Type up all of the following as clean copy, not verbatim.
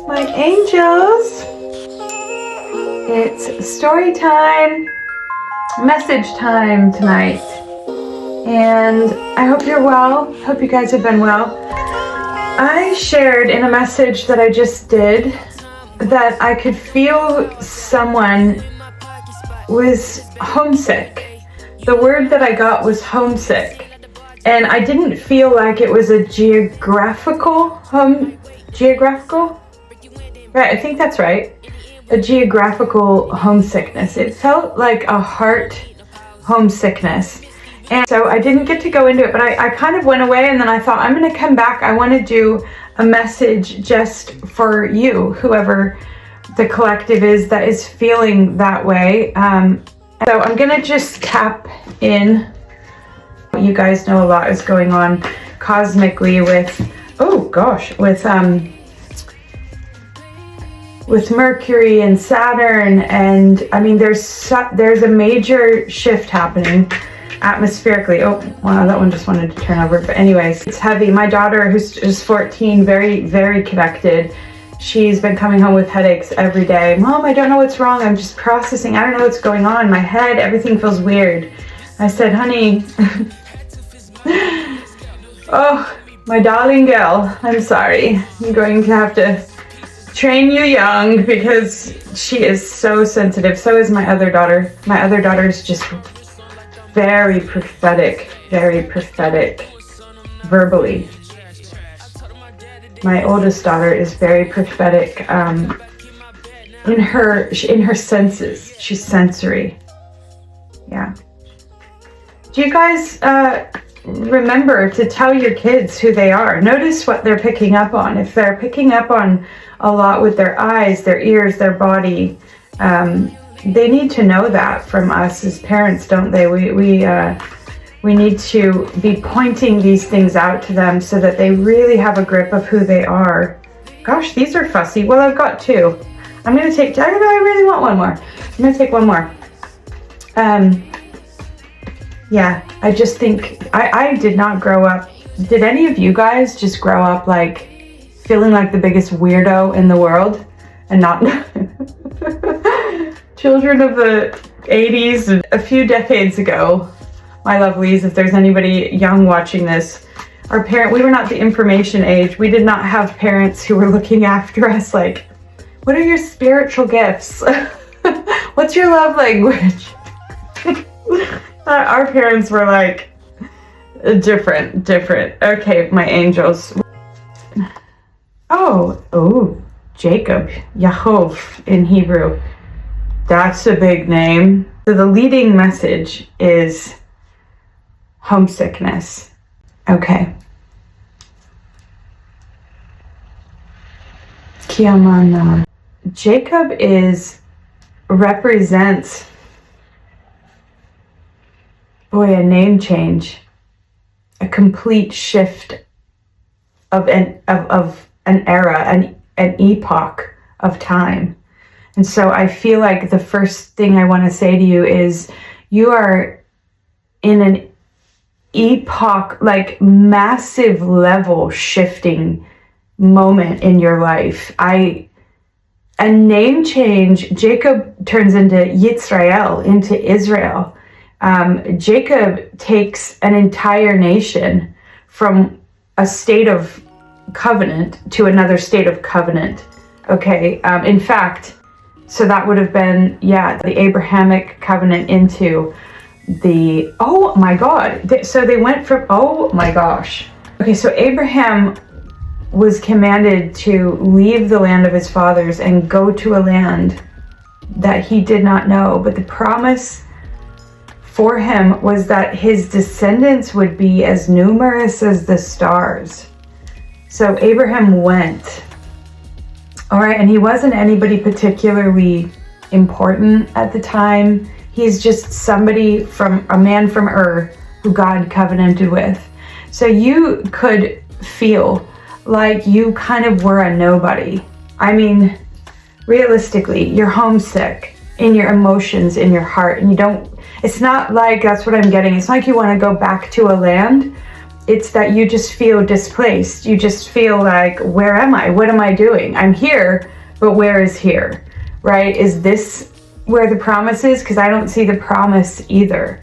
My angels, it's story time, message time tonight, and I hope you're well. Hope you guys have been well. I shared in a message that I just did that I could feel someone was homesick. The word that I got was homesick, and I didn't feel like it was a geographical, right, I think that's right. A geographical homesickness. It felt like a heart homesickness. And so I didn't get to go into it, but I kind of went away, and then I thought, I'm going to come back. I want to do a message just for you, whoever the collective is that is feeling that way. So I'm going to just tap in. You guys know a lot is going on cosmically with, with Mercury and Saturn, and I mean there's a major shift happening atmospherically. Oh wow, that one just wanted to turn over, but anyways, it's heavy. My daughter, who's just 14, very, very connected, she's been coming home with headaches every day. Mom, I don't know what's wrong, I'm just processing, I don't know what's going on, my head, everything feels weird. I said, honey, oh my darling girl, I'm sorry, I'm going to have to train you young, because she is so sensitive. So is my other daughter. My other daughter is just very prophetic verbally. My oldest daughter is very prophetic in her senses. She's sensory. Yeah. Do you guys remember to tell your kids who they are? Notice what they're picking up on. If they're picking up on a lot with their eyes, their ears, their body, they need to know that from us as parents, don't they? We need to be pointing these things out to them so that they really have a grip of who they are. Gosh, these are fussy. Well, I've got two. I'm going to take, I really want one more. I'm going to take one more. Yeah, I just think, I did not grow up. Did any of you guys just grow up like feeling like the biggest weirdo in the world and not children of the 80s? A few decades ago, my lovelies, if there's anybody young watching this, we were not the information age. We did not have parents who were looking after us like, what are your spiritual gifts? What's your love language? Our parents were like different. Okay, my angels. Oh, Jacob, Yaakov in Hebrew. That's a big name. So the leading message is homesickness. Okay. Kiamana. Jacob represents, a name change, a complete shift of an era, an epoch of time. And so I feel like the first thing I want to say to you is you are in an epoch, like massive level shifting moment in your life. A name change, Jacob turns into Yitzrael, into Israel. Jacob takes an entire nation from a state of covenant to another state of covenant. Okay. In fact, so that would have been, the Abrahamic covenant into the, oh my God. So they went from, oh my gosh. Okay. So Abraham was commanded to leave the land of his fathers and go to a land that he did not know. But the promise for him was that his descendants would be as numerous as the stars. So Abraham went. All right, and he wasn't anybody particularly important at the time. He's just somebody a man from Ur who God covenanted with. So you could feel like you kind of were a nobody. I mean, realistically, you're homesick in your emotions, in your heart, and it's not like, that's what I'm getting. It's not like you want to go back to a land, it's that you just feel displaced. You just feel like, where am I? What am I doing? I'm here, but where is here, right? Is this where the promise is? Because I don't see the promise either.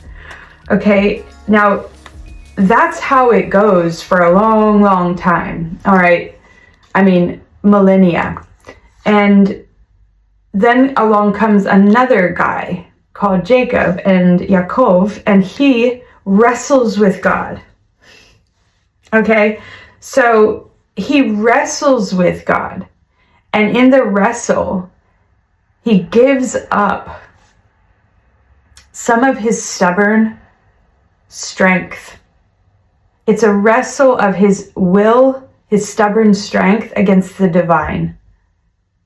Okay, now that's how it goes for a long, long time. All right, I mean, millennia. And then along comes another guy called Jacob and Yaakov, and he wrestles with God. Okay, so he wrestles with God, and in the wrestle, he gives up some of his stubborn strength. It's a wrestle of his will, his stubborn strength against the divine,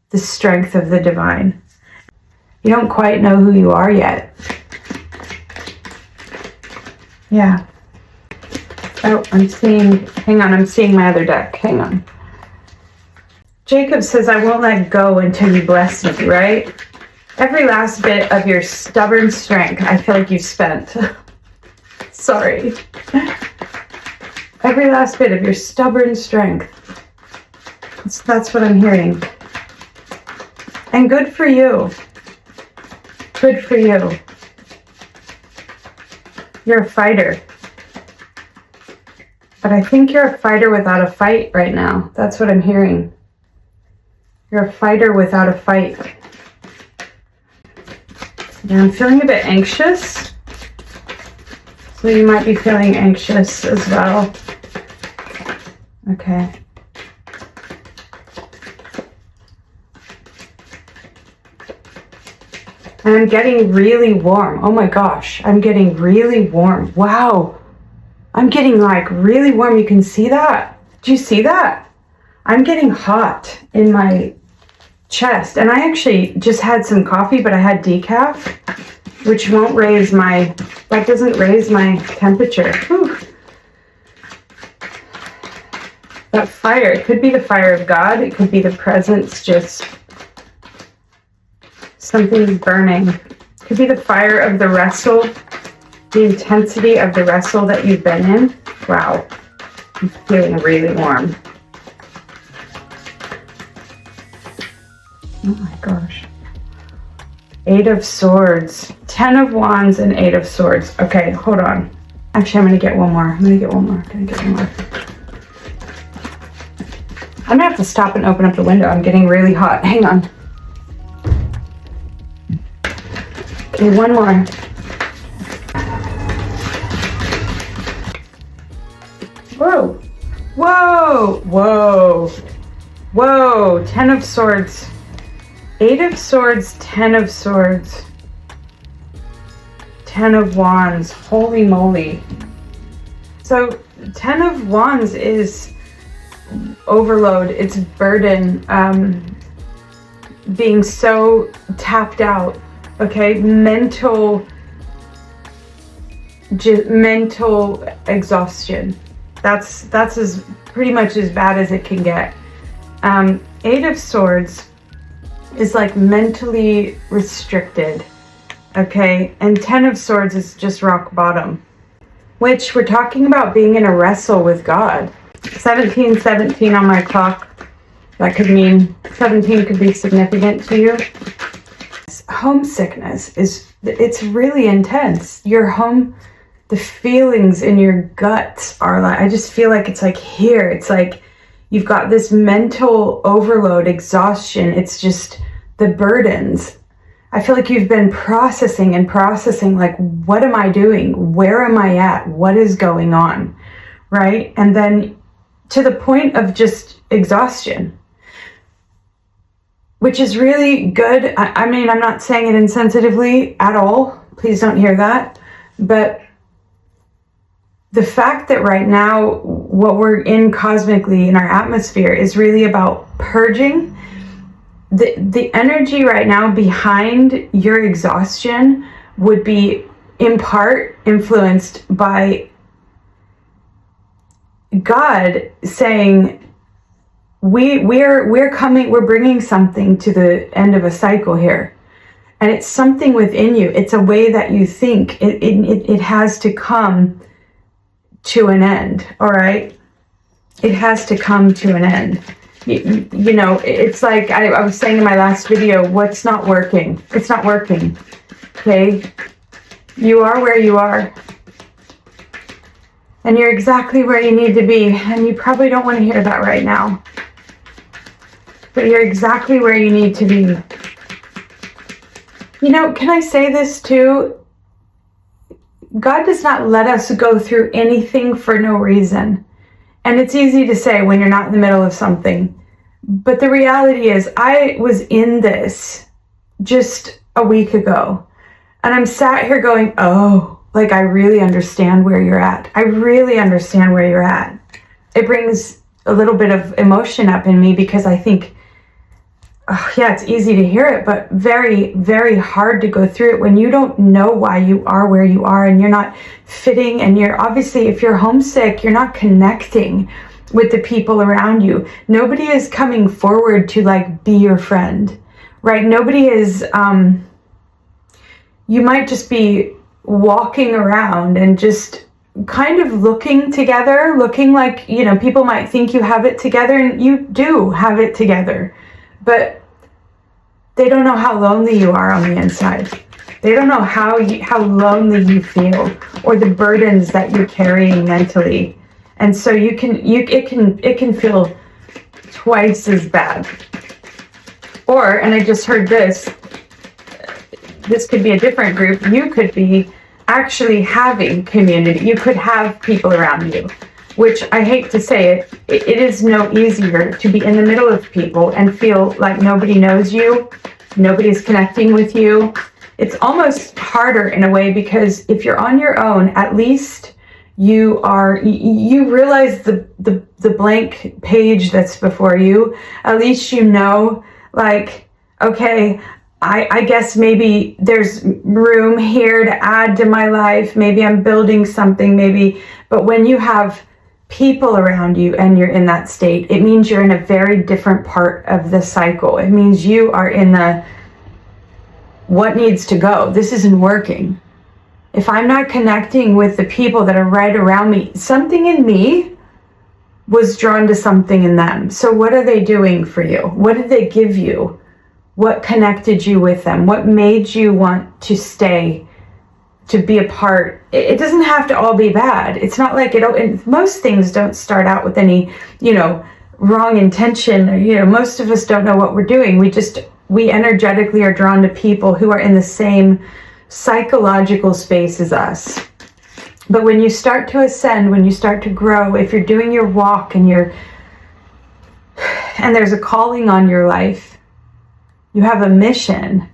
the strength of the divine. You don't quite know who you are yet. Yeah. Oh, I'm seeing my other deck. Hang on. Jacob says, I won't let go until you bless me, right? Every last bit of your stubborn strength, I feel like you've spent. Sorry. Every last bit of your stubborn strength. That's what I'm hearing. And good for you. Good for you. You're a fighter. But I think you're a fighter without a fight right now. That's what I'm hearing. You're a fighter without a fight. Yeah, I'm feeling a bit anxious. So you might be feeling anxious as well. Okay. And I'm getting really warm. Oh my gosh, I'm getting really warm. Wow. I'm getting like really warm. You can see that? Do you see that? I'm getting hot in my chest. And I actually just had some coffee, but I had decaf, which won't raise my, that doesn't raise my temperature. Whew. That fire, it could be the fire of God. It could be the presence, just something's burning. It could be the fire of the wrestle, the intensity of the wrestle that you've been in. Wow, I'm feeling really warm. Oh my gosh. 8 of Swords, 10 of Wands, and 8 of Swords. Okay, hold on. Actually, I'm gonna get one more. I'm gonna get one more. I'm gonna have to stop and open up the window. I'm getting really hot. Hang on. Okay, one more. Whoa, whoa, whoa, whoa. 10 of Swords, 8 of Swords, 10 of Swords, 10 of Wands. Holy moly. So 10 of Wands is overload. It's burden, being so tapped out. Okay, mental exhaustion. That's as pretty much as bad as it can get. 8 of Swords is like mentally restricted. Okay, and 10 of Swords is just rock bottom, which we're talking about being in a wrestle with God. 1717 on my clock. That could mean 17 could be significant to you. Homesickness it's really intense. You're home, the feelings in your guts are like, I just feel like it's like here. It's like you've got this mental overload, exhaustion. It's just the burdens. I feel like you've been processing, like, what am I doing? Where am I at? What is going on? Right? And then to the point of just exhaustion, which is really good. I mean, I'm not saying it insensitively at all. Please don't hear that. But the fact that right now, what we're in cosmically in our atmosphere is really about purging. The energy right now behind your exhaustion would be in part influenced by God saying, we're bringing something to the end of a cycle here. And it's something within you. It's a way that you think. It has to come to an end, all right? It has to come to an end. You know, it's like I was saying in my last video, what's not working? It's not working, okay? You are where you are. And you're exactly where you need to be. And you probably don't want to hear that right now. But you're exactly where you need to be. You know, can I say this too? God does not let us go through anything for no reason. And it's easy to say when you're not in the middle of something. But the reality is, I was in this just a week ago. And I'm sat here going, oh, like I really understand where you're at. I really understand where you're at. It brings a little bit of emotion up in me because I think, oh, yeah, it's easy to hear it, but very, very hard to go through it when you don't know why you are where you are and you're not fitting. And you're obviously, if you're homesick, you're not connecting with the people around you. Nobody is coming forward to like be your friend, right? Nobody is, you might just be walking around and just kind of looking together, looking like, you know, people might think you have it together, and you do have it together, but they don't know how lonely you are on the inside. They don't know how lonely you feel, or the burdens that you're carrying mentally. And so it can feel twice as bad. Or, and I just heard this could be a different group. You could be actually having community. You could have people around you, which I hate to say it is no easier to be in the middle of people and feel like nobody knows you, nobody's connecting with you. It's almost harder in a way, because if you're on your own, at least you realize the blank page that's before you. At least you know, like, okay, I guess maybe there's room here to add to my life. Maybe I'm building something, maybe. But when you have people around you and you're in that state, it means you're in a very different part of the cycle. It means you are in the what needs to go. This isn't working. If I'm not connecting with the people that are right around me, something in me was drawn to something in them. So what are they doing for you? What did they give you? What connected you with them? What made you want to stay, to be a part? It doesn't have to all be bad. It's not like most things don't start out with any, wrong intention. Most of us don't know what we're doing. We energetically are drawn to people who are in the same psychological space as us. But when you start to ascend, when you start to grow, if you're doing your walk and there's a calling on your life, you have a mission.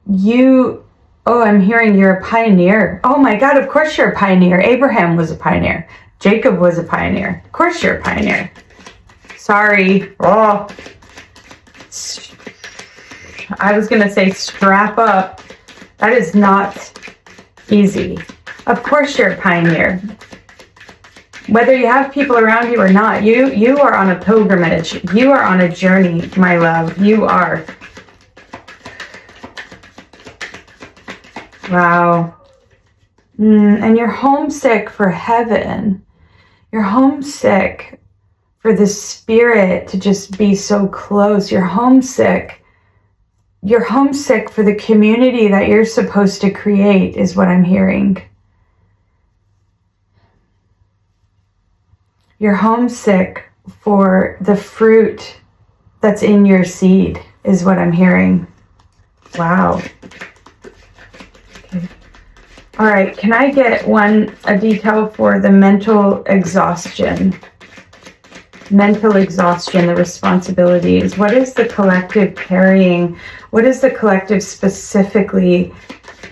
I'm hearing you're a pioneer. Oh my God, of course you're a pioneer. Abraham was a pioneer. Jacob was a pioneer. Of course you're a pioneer. Sorry. Oh, I was going to say strap up. That is not easy. Of course you're a pioneer. Whether you have people around you or not, you are on a pilgrimage. You are on a journey, my love. You are. Wow. And you're homesick for heaven. You're homesick for the spirit to just be so close. You're homesick. You're homesick for the community that you're supposed to create, is what I'm hearing. You're homesick for the fruit that's in your seed, is what I'm hearing. Wow. Okay. All right, can I get a detail for the mental exhaustion? Mental exhaustion, the responsibilities. What is the collective carrying? What is the collective specifically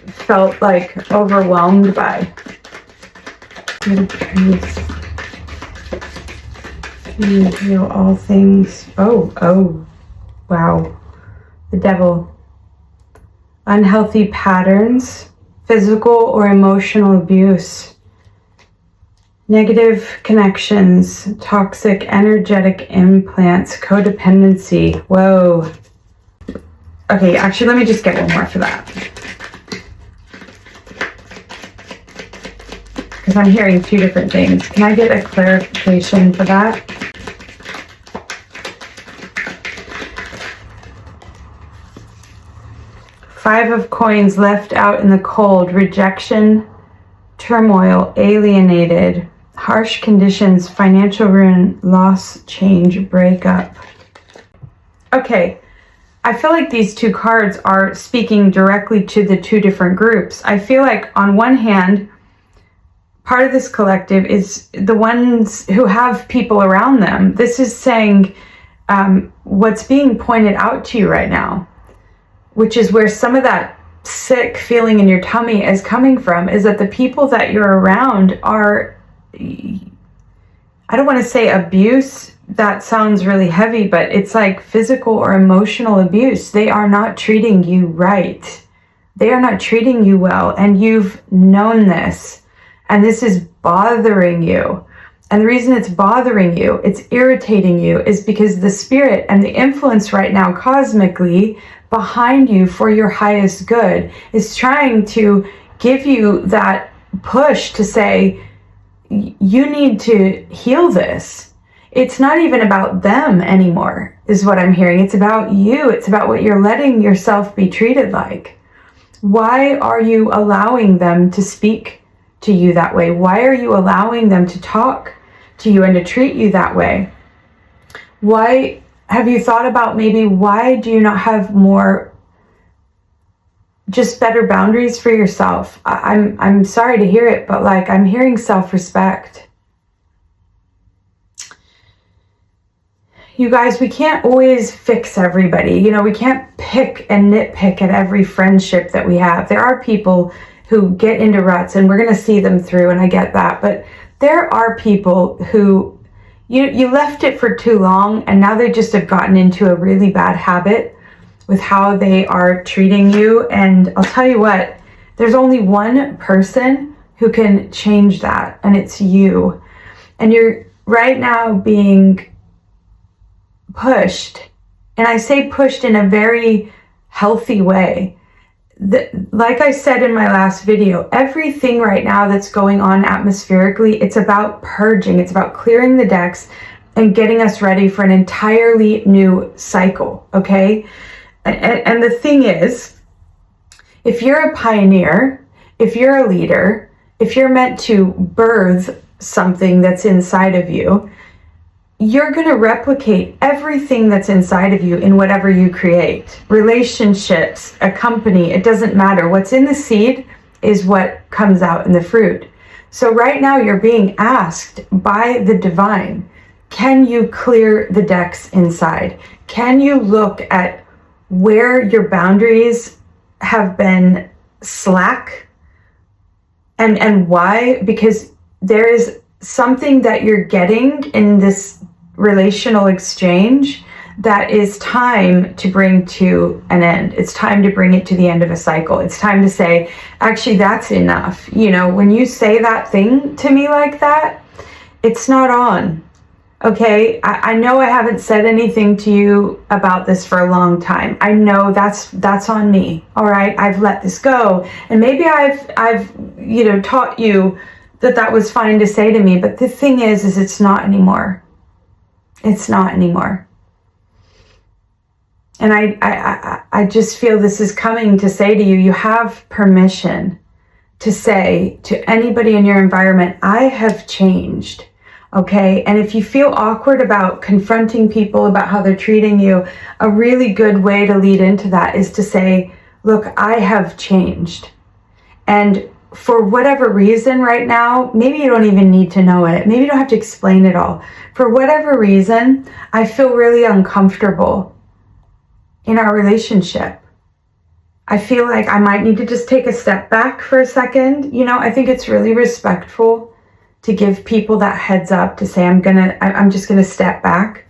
felt like overwhelmed by? You heal all things. Oh, wow. The devil. Unhealthy patterns, physical or emotional abuse, negative connections, toxic energetic implants, codependency. Whoa. Okay, actually, let me just get one more for that. because I'm hearing two different things. Can I get a clarification for that? Five of Coins, left out in the cold, rejection, turmoil, alienated, harsh conditions, financial ruin, loss, change, breakup. Okay, I feel like these two cards are speaking directly to the two different groups. I feel like on one hand, part of this collective is the ones who have people around them. This is saying what's being pointed out to you right now, which is where some of that sick feeling in your tummy is coming from, is that the people that you're around are, I don't want to say abuse, that sounds really heavy, but it's like physical or emotional abuse. They are not treating you right. They are not treating you well, and you've known this, and this is bothering you. And the reason it's bothering you, it's irritating you, is because the spirit and the influence right now cosmically behind you for your highest good is trying to give you that push to say, you need to heal this. It's not even about them anymore, is what I'm hearing. It's about you. It's about what you're letting yourself be treated like. Why are you allowing them to speak to you that way? Why are you allowing them to talk to you and to treat you that way? Why have you thought about maybe why do you not have more, just better boundaries for yourself? I'm sorry to hear it, but like I'm hearing self-respect. You guys, we can't always fix everybody. You know, we can't pick and nitpick at every friendship that we have. There are people who get into ruts and we're going to see them through, and I get that. But there are people who you left it for too long, and now they just have gotten into a really bad habit with how they are treating you. And I'll tell you what, there's only one person who can change that, and it's you. And you're right now being pushed, and I say pushed in a very healthy way. Like I said in my last video, everything right now that's going on atmospherically, it's about purging, it's about clearing the decks and getting us ready for an entirely new cycle, okay? And the thing is, if you're a pioneer, if you're a leader, if you're meant to birth something that's inside of you, you're going to replicate everything that's inside of you in whatever you create. Relationships, a company, it doesn't matter. What's in the seed is what comes out in the fruit. So right now you're being asked by the divine, can you clear the decks inside? Can you look at where your boundaries have been slack and why? Because there is something that you're getting in this relational exchange that is time to bring to an end. It's time to bring it to the end of a cycle. It's time to say, actually, that's enough. You know, when you say that thing to me like that, it's not on. Okay, I know I haven't said anything to you about this for a long time. I know that's on me. All right, I've let this go, and maybe I've taught you that was fine to say to me. But the thing is it's not anymore. It's not anymore. And I just feel this is coming to say to you, you have permission to say to anybody in your environment, I have changed. Okay. And if you feel awkward about confronting people about how they're treating you, a really good way to lead into that is to say, look, I have changed. And for whatever reason right now, maybe you don't even need to know it. Maybe you don't have to explain it all. For whatever reason, I feel really uncomfortable in our relationship. I feel like I might need to just take a step back for a second. You know, I think it's really respectful to give people that heads up to say, I'm just gonna step back.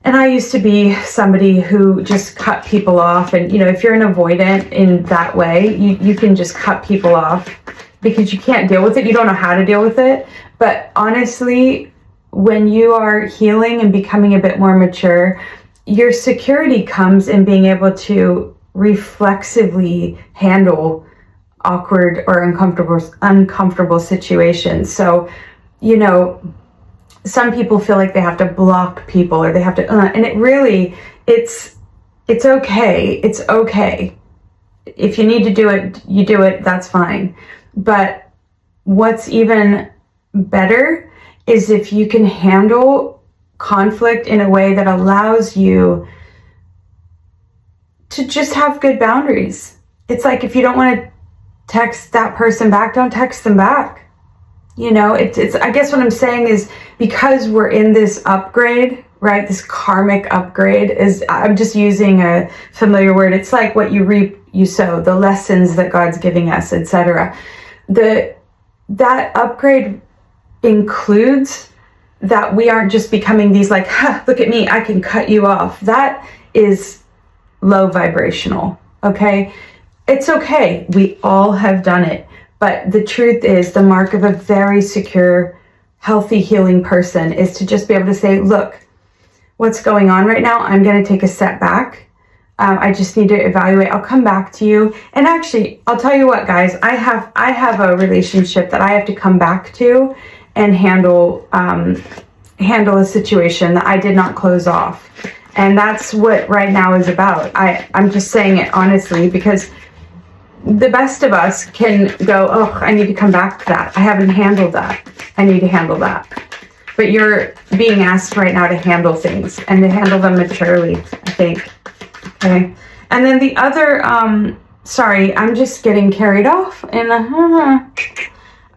And I used to be somebody who just cut people off. And, you know, if you're an avoidant in that way, you can just cut people off because you can't deal with it. You don't know how to deal with it. But honestly, when you are healing and becoming a bit more mature, your security comes in being able to reflexively handle awkward or uncomfortable situations. So, you know, some people feel like they have to block people or they have to, and it really, it's okay. It's okay. If you need to do it, you do it, that's fine. But what's even better is if you can handle conflict in a way that allows you to just have good boundaries. It's like, if you don't want to text that person back, don't text them back. You know, it's I guess what I'm saying is, because we're in this upgrade, right? This karmic upgrade is, I'm just using a familiar word. It's like what you reap, you sow, the lessons that God's giving us, etc. That upgrade includes that we aren't just becoming these like, look at me, I can cut you off. That is low vibrational, okay? It's okay. We all have done it. But the truth is, the mark of a very secure, healthy, healing person is to just be able to say, look, what's going on right now? I'm going to take a step back. I just need to evaluate. I'll come back to you. And actually, I'll tell you what, guys, I have a relationship that I have to come back to and handle a situation that I did not close off. And that's what right now is about. I'm just saying it honestly, because the best of us can go, oh, I need to come back to that. I haven't handled that. I need to handle that. But you're being asked right now to handle things and to handle them maturely, I think. Okay. And then the other, sorry, I'm just getting carried off. And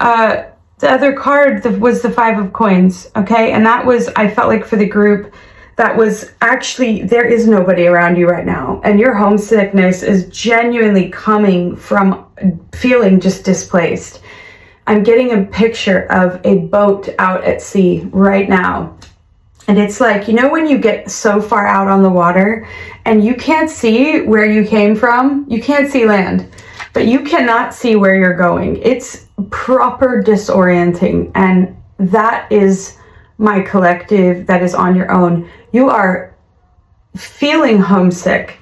the other card was the 5 of coins. Okay. And that was, I felt like for the group, that was actually, there is nobody around you right now. And your homesickness is genuinely coming from feeling just displaced. I'm getting a picture of a boat out at sea right now. And it's like, you know, when you get so far out on the water and you can't see where you came from, you can't see land, but you cannot see where you're going. It's proper disorienting. And that is my collective that is on your own. You are feeling homesick.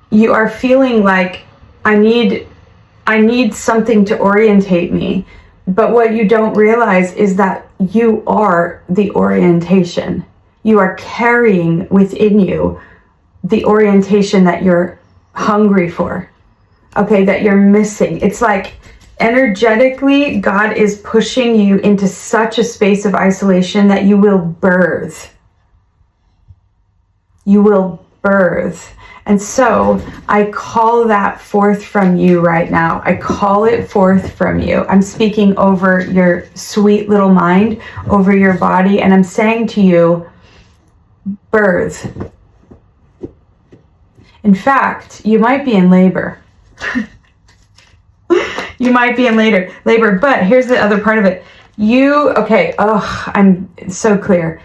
You are feeling like, I need something to orientate me. But what you don't realize is that you are the orientation. You are carrying within you the orientation that you're hungry for, okay, that you're missing. It's like energetically, God is pushing you into such a space of isolation that you will birth. You will birth. And so I call that forth from you right now. I call it forth from you. I'm speaking over your sweet little mind, over your body, and I'm saying to you, birth. In fact, you might be in labor. You might be in labor, but here's the other part of it. I'm so clear.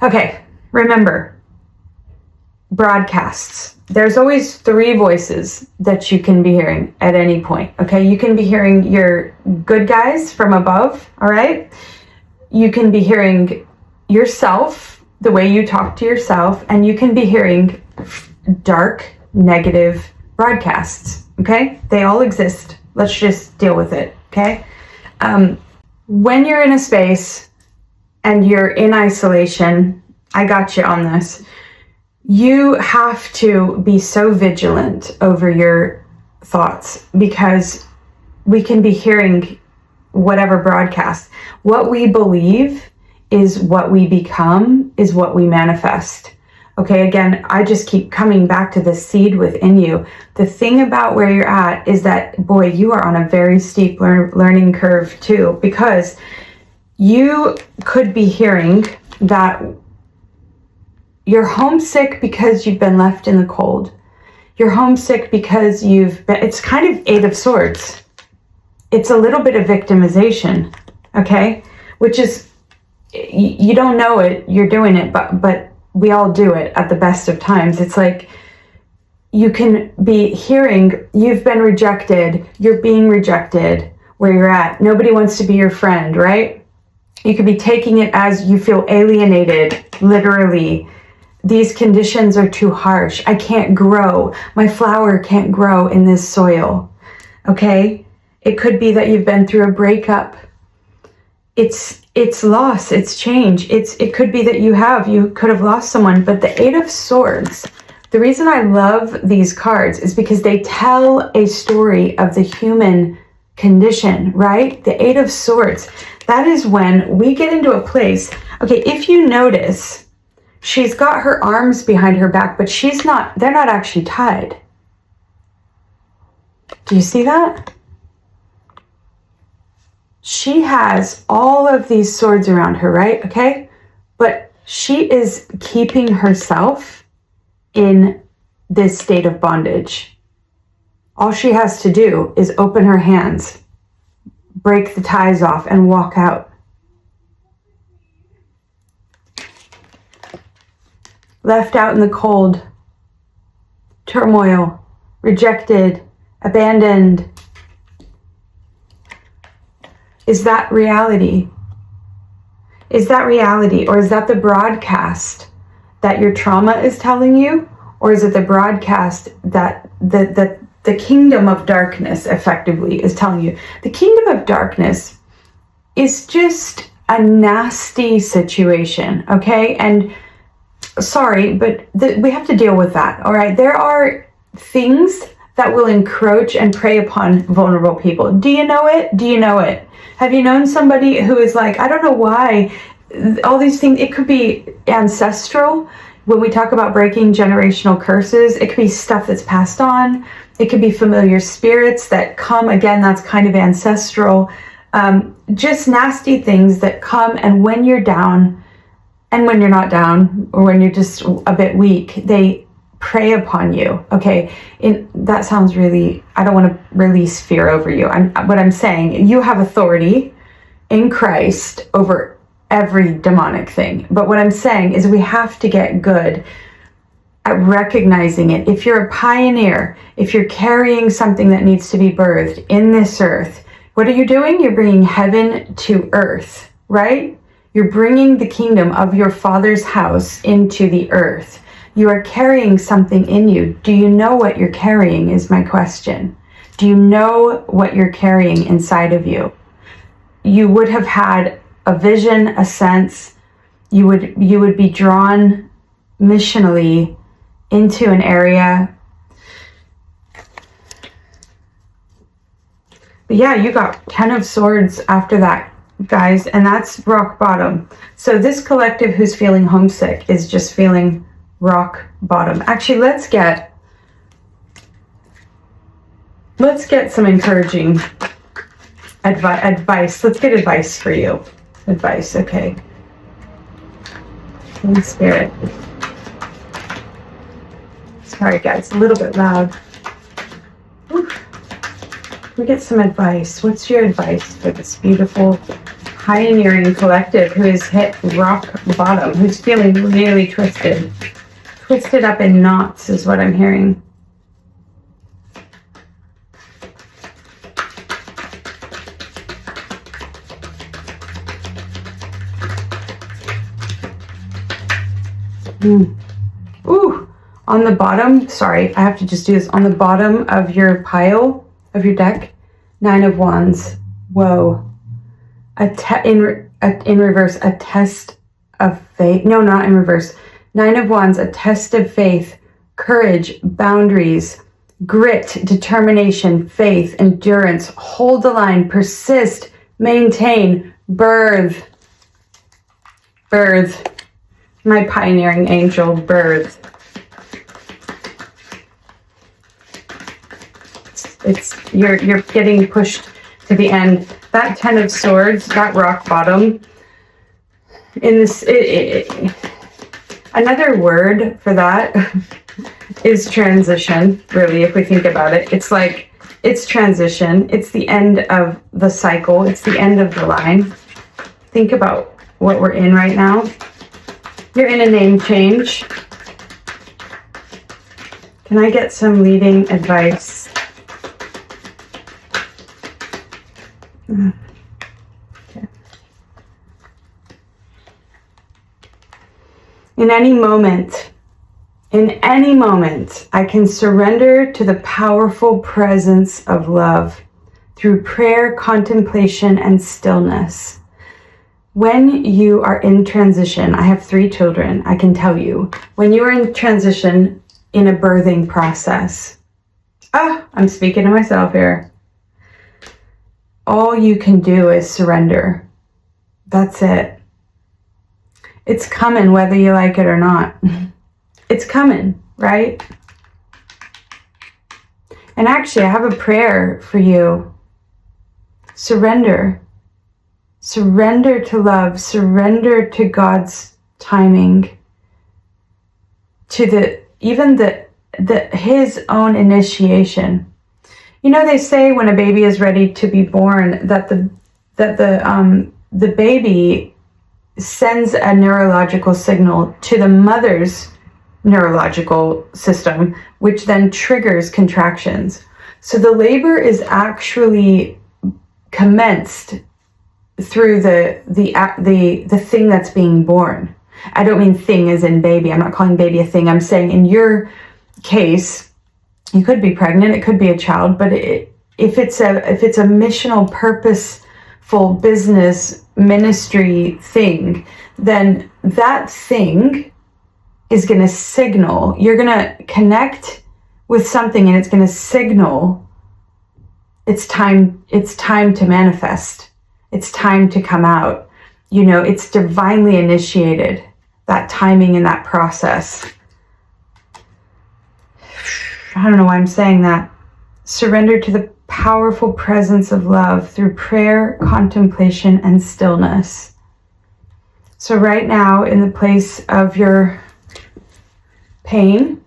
Okay, remember, broadcasts. There's always 3 voices that you can be hearing at any point, okay? You can be hearing your good guys from above, all right? You can be hearing yourself, the way you talk to yourself, and you can be hearing dark, negative broadcasts, okay? They all exist. Let's just deal with it, okay? When you're in a space and you're in isolation, I got you on this. You have to be so vigilant over your thoughts, because we can be hearing whatever broadcast. What we believe is what we become, is what we manifest. Okay, again, I just keep coming back to the seed within you. The thing about where you're at is that, boy, you are on a very steep learning curve too, because you could be hearing that you're homesick because you've been left in the cold. You're homesick because it's kind of 8 of Swords. It's a little bit of victimization, okay? Which is, you don't know it, you're doing it, but we all do it at the best of times. It's like, you can be hearing, you've been rejected, you're being rejected where you're at. Nobody wants to be your friend, right? You could be taking it as you feel alienated, literally. These conditions are too harsh. I can't grow. My flower can't grow in this soil. okay? It could be that you've been through a breakup. It's loss, it's change. It could be that you could have lost someone, but the Eight of Swords, the reason I love these cards is because they tell a story of the human condition, right? The Eight of Swords, that is when we get into a place, okay, if you notice, she's got her arms behind her back, but they're not actually tied. Do you see that? She has all of these swords around her, right? Okay. But she is keeping herself in this state of bondage. All she has to do is open her hands, break the ties off, and walk out. Left out in the cold, turmoil, rejected, abandoned. Is that reality? Is that reality? Or is that the broadcast that your trauma is telling you? Or is it the broadcast that the kingdom of darkness effectively is telling you? The kingdom of darkness is just a nasty situation, okay? And sorry, but we have to deal with that, all right? There are things that will encroach and prey upon vulnerable people. Do you know it? Do you know it? Have you known somebody who is like, I don't know why, all these things, it could be ancestral. When we talk about breaking generational curses, it could be stuff that's passed on. It could be familiar spirits that come, again, that's kind of ancestral. Just nasty things that come, and when you're down and when you're not down, or when you're just a bit weak, they prey upon you, okay? That sounds really, I don't want to release fear over you. What I'm saying, you have authority in Christ over every demonic thing. But what I'm saying is we have to get good at recognizing it. If you're a pioneer, if you're carrying something that needs to be birthed in this earth, what are you doing? You're bringing heaven to earth, right? You're bringing the kingdom of your Father's house into the earth. You are carrying something in you. Do you know what you're carrying is my question. Do you know what you're carrying inside of you? You would have had a vision, a sense. You would be drawn missionally into an area. But yeah, you got 10 of Swords after that, guys, and that's rock bottom. So this collective who's feeling homesick is just feeling rock bottom. Actually, let's get some encouraging advice. Let's get advice for you. Advice, okay. In spirit. Sorry, guys, a little bit loud. Oof. We get some advice. What's your advice for this beautiful pioneering collective who has hit rock bottom, who's feeling really twisted? Twisted up in knots is what I'm hearing. Ooh, on the bottom, sorry, I have to just do this. On the bottom of your pile, of your deck, 9 of Wands. Whoa. In reverse, a test of faith. No, not in reverse. 9 of Wands, a test of faith, courage, boundaries, grit, determination, faith, endurance, hold the line, persist, maintain, birth. My pioneering angel, birth. You're getting pushed to the end. That 10 of Swords, that rock bottom, in this, another word for that is transition, really, if we think about it. It's like, it's transition. It's the end of the cycle. It's the end of the line. Think about what we're in right now. You're in a name change. Can I get some leading advice? Okay. In any moment, In any moment, I can surrender to the powerful presence of love through prayer, contemplation, and stillness. When you are in transition, I have 3 children, I can tell you, when you are in transition in a birthing process, I'm speaking to myself here. All you can do is surrender. That's it. It's coming whether you like it or not. It's coming, right? And actually, I have a prayer for you. Surrender. Surrender to love. Surrender to God's timing. To His own initiation. You know, they say when a baby is ready to be born that the baby sends a neurological signal to the mother's neurological system, which then triggers contractions. So the labor is actually commenced through the thing that's being born. I don't mean thing as in baby. I'm not calling baby a thing. I'm saying in your case, you could be pregnant, it could be a child, but if it's a missional, purposeful business ministry thing, then that thing is going to signal. You're going to connect with something, and it's going to signal it's time to manifest. It's time to come out. You know, it's divinely initiated, that timing and that process. I don't know why I'm saying that. Surrender to the powerful presence of love through prayer, contemplation, and stillness. So right now, in the place of your pain,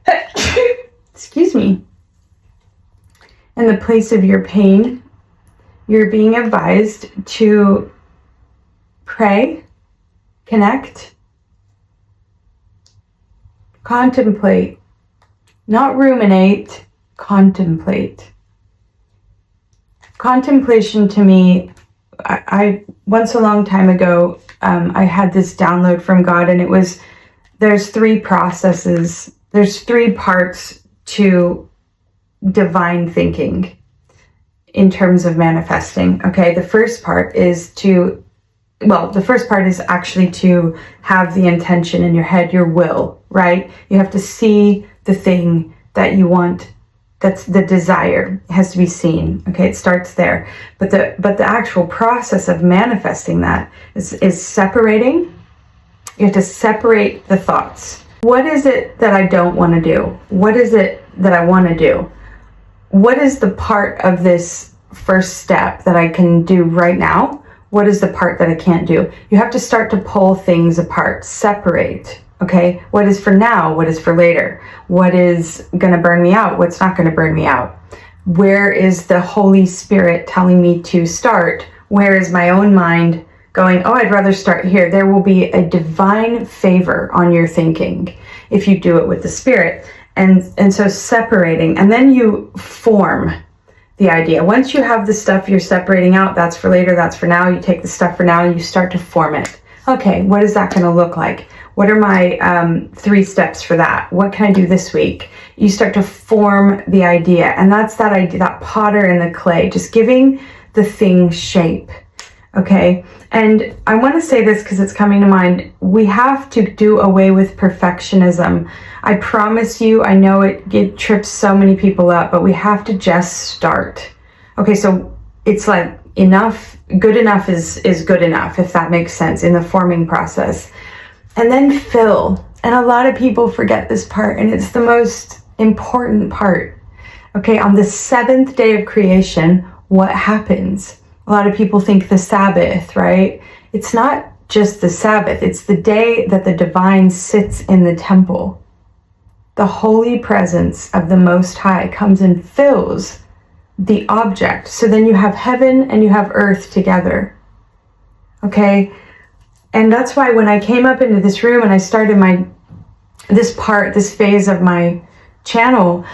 excuse me, in the place of your pain, you're being advised to pray, connect, contemplate, not ruminate, contemplate. Contemplation to me, I once a long time ago, I had this download from God, and it was, there's 3 processes, there's 3 parts to divine thinking in terms of manifesting. Okay, the first part is actually to have the intention in your head, your will, right? You have to see the thing that you want. That's the desire. It has to be seen. Okay, it starts there. But the actual process of manifesting that is separating. You have to separate the thoughts. What is it that I don't want to do? What is it that I want to do? What is the part of this first step that I can do right now? What is the part that I can't do? You have to start to pull things apart, separate. Okay, what is for now? What is for later? What is going to burn me out? What's not going to burn me out? Where is the Holy Spirit telling me to start? Where is my own mind going, oh, I'd rather start here? There will be a divine favor on your thinking if you do it with the Spirit. And so separating, and then you form the idea. Once you have the stuff you're separating out, that's for later, that's for now, you take the stuff for now and you start to form it. Okay, what is that going to look like? What are my 3 steps for that? What can I do this week? You start to form the idea, and that's that idea, that potter in the clay, just giving the thing shape. Okay, and I want to say this because it's coming to mind. We have to do away with perfectionism. I promise you, I know it trips so many people up, but we have to just start. Okay, so it's like enough, good enough is good enough, if that makes sense, in the forming process. And then fill. And a lot of people forget this part, and it's the most important part. Okay, on the 7th day of creation, what happens? A lot of people think the Sabbath, right? It's not just the Sabbath. It's the day that the divine sits in the temple. The holy presence of the Most High comes and fills the object. So then you have heaven and you have earth together. Okay? And that's why when I came up into this room and I started this phase of my channel,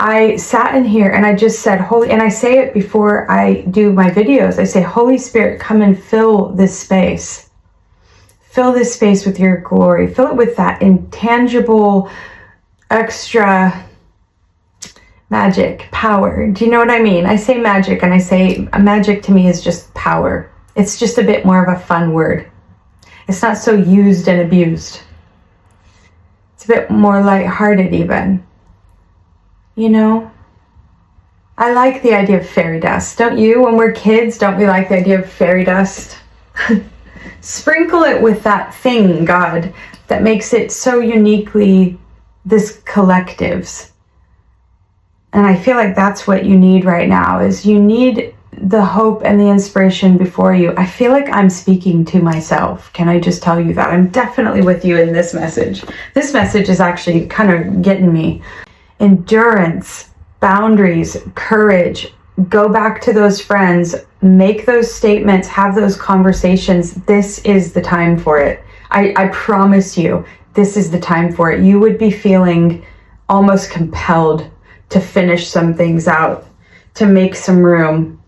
I sat in here and I just said, and I say it before I do my videos, I say, Holy Spirit, come and fill this space. Fill this space with your glory. Fill it with that intangible, extra magic, power. Do you know what I mean? I say magic, and I say magic to me is just power. It's just a bit more of a fun word. It's not so used and abused. It's a bit more lighthearted even. You know? I like the idea of fairy dust. Don't you? When we're kids, don't we like the idea of fairy dust? Sprinkle it with that thing, God, that makes it so uniquely this collectives. And I feel like that's what you need right now, is you need the hope and the inspiration before you. I feel like I'm speaking to myself. Can I just tell you that? I'm definitely with you in this message. This message is actually kind of getting me. Endurance, boundaries, courage. Go back to those friends. Make those statements. Have those conversations. This is the time for it. I promise you, this is the time for it. You would be feeling almost compelled to finish some things out, to make some room.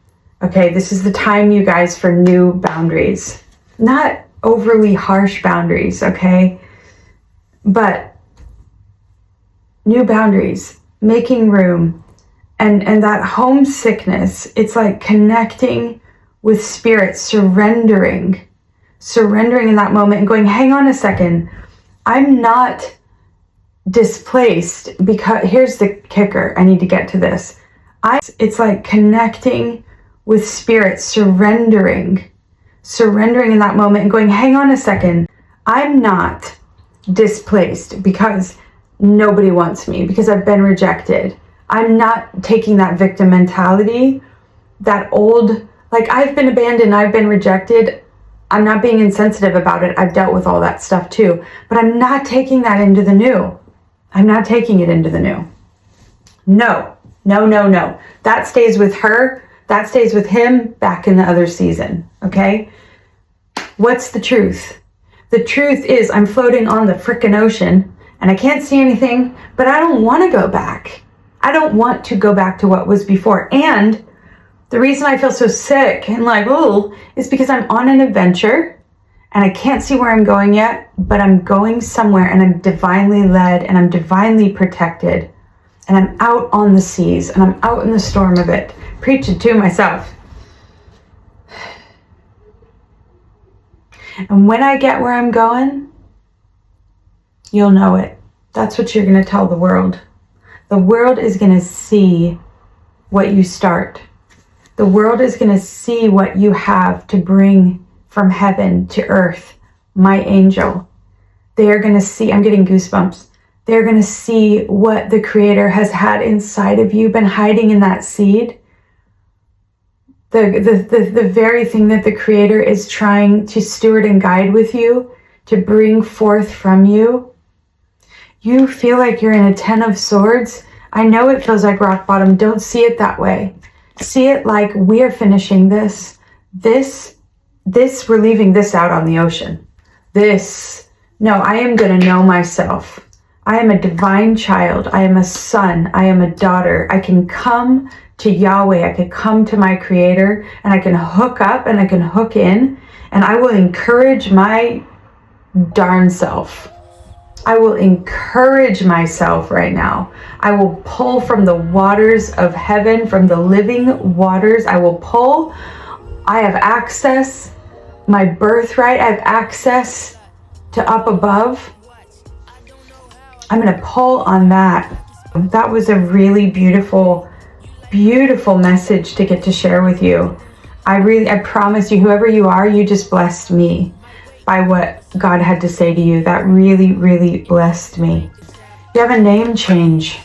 Okay, this is the time, you guys, for new boundaries. Not overly harsh boundaries, okay? But new boundaries, making room. And that homesickness, it's like connecting with spirit, surrendering in that moment and going, hang on a second, I'm not displaced, because here's the kicker, I need to get to this. It's like connecting with spirit, surrendering in that moment and going, hang on a second, I'm not displaced because nobody wants me, because I've been rejected. I'm not taking that victim mentality, that old, like, I've been abandoned, I've been rejected. I'm not being insensitive about it. I've dealt with all that stuff too, but I'm not taking that into the new. I'm not taking it into the new. No. That stays with her. That stays with him back in the other season. Okay? What's the truth? The truth is I'm floating on the frickin' ocean and I can't see anything, but I don't want to go back. I don't want to go back to what was before. And the reason I feel so sick and like, oh, is because I'm on an adventure and I can't see where I'm going yet, but I'm going somewhere and I'm divinely led and I'm divinely protected and I'm out on the seas and I'm out in the storm of it, preaching to myself. And when I get where I'm going, you'll know it. That's what you're going to tell the world. The world is going to see what you start. The world is going to see what you have to bring from heaven to earth, my angel. They are going to see, I'm getting goosebumps. They're going to see what the Creator has had inside of you, been hiding in that seed. The very thing that the Creator is trying to steward and guide with you, to bring forth from you. You feel like you're in a 10 of swords. I know it feels like rock bottom. Don't see it that way. See it like we're finishing this, we're leaving this out on the ocean. No, I am going to know myself. I am a divine child. I am a son. I am a daughter. I can come to Yahweh. I can come to my Creator and I can hook up and I can hook in and I will encourage my darn self. I will encourage myself right now. I will pull from the waters of heaven, from the living waters. I will pull. I have access, my birthright. I have access to up above. I'm going to pull on that. That was a really beautiful, beautiful message to get to share with you. I promise you, whoever you are, you just blessed me by what God had to say to you. That really, really blessed me. You have a name change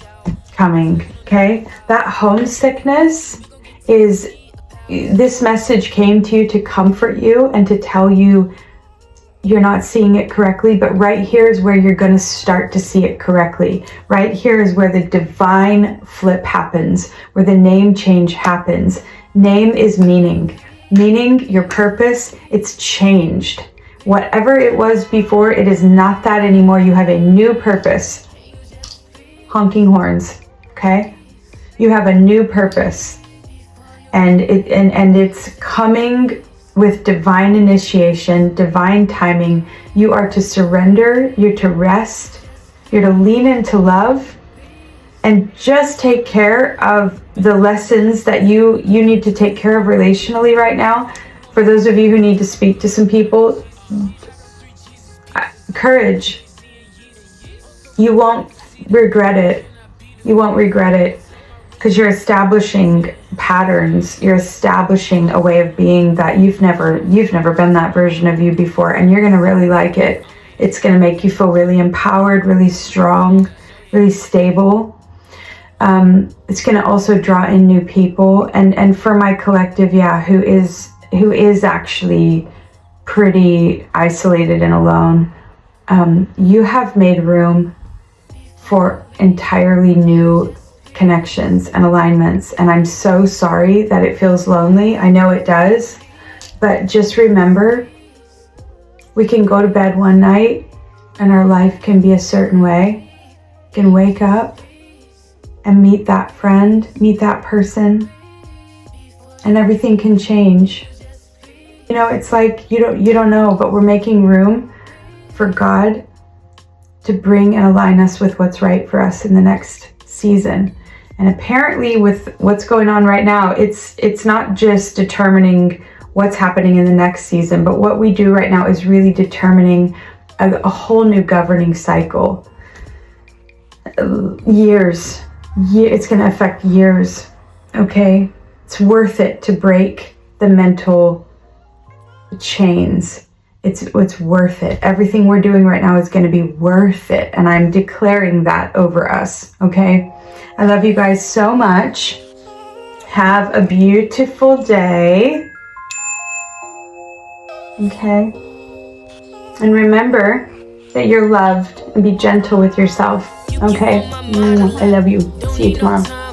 coming, okay? That homesickness is, this message came to you to comfort you and to tell you you're not seeing it correctly, but right here is where you're going to start to see it correctly. Right here is where the divine flip happens, where the name change happens. Name is meaning. Meaning, your purpose, it's changed. Whatever it was before, it is not that anymore. You have a new purpose. Honking horns, okay? You have a new purpose. And it's coming with divine initiation, divine timing, You are to surrender, you're to rest, you're to lean into love, and just take care of the lessons that you need to take care of relationally right now. For those of you who need to speak to some people, courage. You won't regret it. You won't regret it, because you're establishing patterns. You're establishing a way of being that you've never been that version of you before, and you're going to really like it. It's going to make you feel really empowered, really strong, really stable. It's going to also draw in new people, and for my collective, who is actually pretty isolated and alone, you have made room for entirely new connections and alignments, and I'm so sorry that it feels lonely. I know it does, but just remember, we can go to bed one night and our life can be a certain way. You can wake up and meet that friend, meet that person, and everything can change. You know, it's like you don't know, but we're making room for God to bring and align us with what's right for us in the next season. And apparently with what's going on right now, it's not just determining what's happening in the next season, but what we do right now is really determining a whole new governing cycle. Years. It's going to affect years. Okay? It's worth it to break the mental chains. It's worth it. Everything we're doing right now is going to be worth it. And I'm declaring that over us. Okay? I love you guys so much. Have a beautiful day. Okay? And remember that you're loved, and be gentle with yourself. Okay? I love you. See you tomorrow.